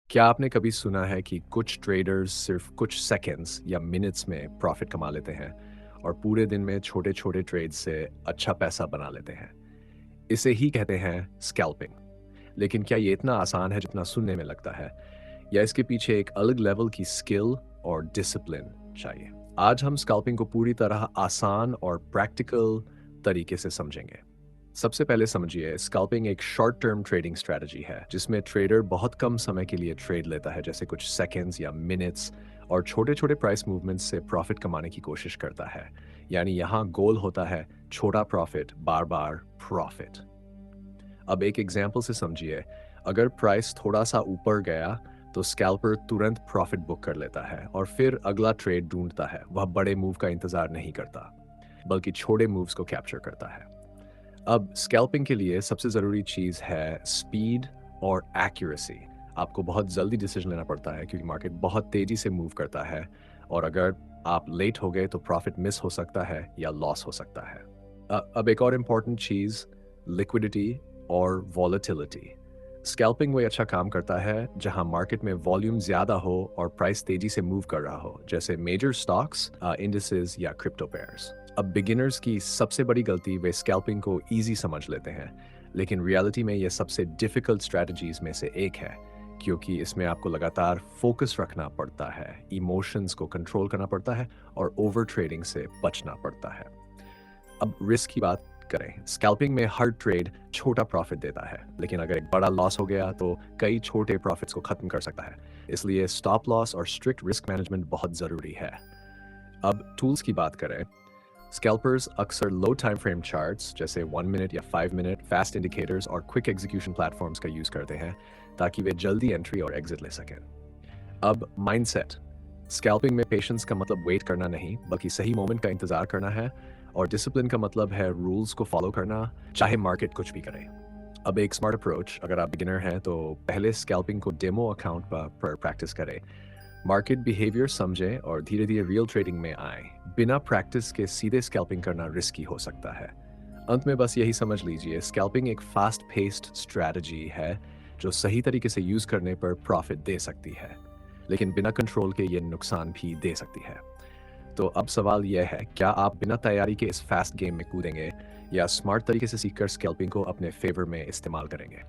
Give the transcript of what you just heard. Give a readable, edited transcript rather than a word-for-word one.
क्या आपने कभी सुना है कि कुछ ट्रेडर्स सिर्फ कुछ सेकंड्स या मिनट्स में प्रॉफिट कमा लेते हैं और पूरे दिन में छोटे-छोटे ट्रेड से अच्छा पैसा बना लेते हैं? इसे ही कहते हैं स्कैल्पिंग। लेकिन क्या ये इतना आसान है जितना सुनने में लगता है? या इसके पीछे एक अलग लेवल की स्किल और डिसिप्लिन चाहिए? आज हम स्कैल्पिंग को पूरी तरह आसान और प्रैक्टिकल तरीके से समझेंगे। सबसे पहले समझिए, स्कैल्पिंग एक शॉर्ट टर्म ट्रेडिंग स्ट्रेटजी है जिसमें ट्रेडर बहुत कम समय के लिए ट्रेड लेता है, जैसे कुछ सेकंड्स या मिनट्स, और छोटे छोटे प्राइस मूवमेंट्स से प्रॉफिट कमाने की कोशिश करता है। यानी यहाँ गोल होता है छोटा प्रॉफिट, बार बार प्रॉफिट। अब एक एग्जाम्पल से समझिए, अगर प्राइस थोड़ा सा ऊपर गया तो स्कैल्पर तुरंत प्रॉफिट बुक कर लेता है और फिर अगला ट्रेड ढूंढता है। वह बड़े मूव का इंतजार नहीं करता, बल्कि छोटे मूव्स को कैप्चर करता है। अब स्कैल्पिंग के लिए सबसे ज़रूरी चीज़ है स्पीड और एक्यूरेसी। आपको बहुत जल्दी डिसीजन लेना पड़ता है क्योंकि मार्केट बहुत तेज़ी से मूव करता है, और अगर आप लेट हो गए तो प्रॉफिट मिस हो सकता है या लॉस हो सकता है। अब एक और इम्पॉर्टेंट चीज़, लिक्विडिटी और वॉलेटिलिटी। स्कैल्पिंग वही अच्छा काम करता है जहां मार्केट में वॉल्यूम ज़्यादा हो और प्राइस तेज़ी से मूव कर रहा हो, जैसे मेजर स्टॉक्स, इंडिसेस या क्रिप्टो पेयर्स। अब बिगिनर्स की सबसे बड़ी गलती, वे स्कैल्पिंग को ईजी समझ लेते हैं, लेकिन रियलिटी में यह सबसे डिफिकल्ट स्ट्रैटेजीज में से एक है, क्योंकि इसमें आपको लगातार फोकस रखना पड़ता है, इमोशंस को कंट्रोल करना पड़ता है और ओवर ट्रेडिंग से बचना पड़ता है। अब रिस्क की बात करें, स्कैल्पिंग में हर ट्रेड छोटा प्रॉफिट देता है, लेकिन अगर एक बड़ा लॉस हो गया तो कई छोटे प्रॉफिट्स को खत्म कर सकता है। इसलिए स्टॉप लॉस और स्ट्रिक्ट रिस्क मैनेजमेंट बहुत ज़रूरी है। अब टूल्स की बात करें, स्कैल्पर्स अक्सर लो टाइम फ्रेम चार्ट्स जैसे 1 मिनट या 5 मिनट, फास्ट इंडिकेटर्स और क्विक एग्जीक्यूशन प्लेटफॉर्म्स का यूज़ करते हैं ताकि वे जल्दी एंट्री और एग्जिट ले सकें। अब माइंडसेट, स्कैल्पिंग में पेशेंस का मतलब वेट करना नहीं, बल्कि सही मोमेंट का इंतजार करना है, और डिसिप्लिन का मतलब है रूल्स को फॉलो करना, चाहे मार्केट कुछ भी करे। अब एक स्मार्ट अप्रोच, अगर आप बिगिनर हैं तो पहले स्कैल्पिंग को डेमो अकाउंट पर प्रैक्टिस करें, मार्केट बिहेवियर समझें और धीरे धीरे रियल ट्रेडिंग में आए। बिना प्रैक्टिस के सीधे स्कैल्पिंग करना रिस्की हो सकता है। अंत में बस यही समझ लीजिए, स्कैल्पिंग एक फास्ट पेस्ड स्ट्रैटेजी है जो सही तरीके से यूज करने पर प्रॉफिट दे सकती है, लेकिन बिना कंट्रोल के ये नुकसान भी दे सकती है। तो अब सवाल यह है, क्या आप बिना तैयारी के इस फास्ट गेम में कूदेंगे या स्मार्ट तरीके से सीखकर स्कैल्पिंग को अपने फेवर में इस्तेमाल करेंगे?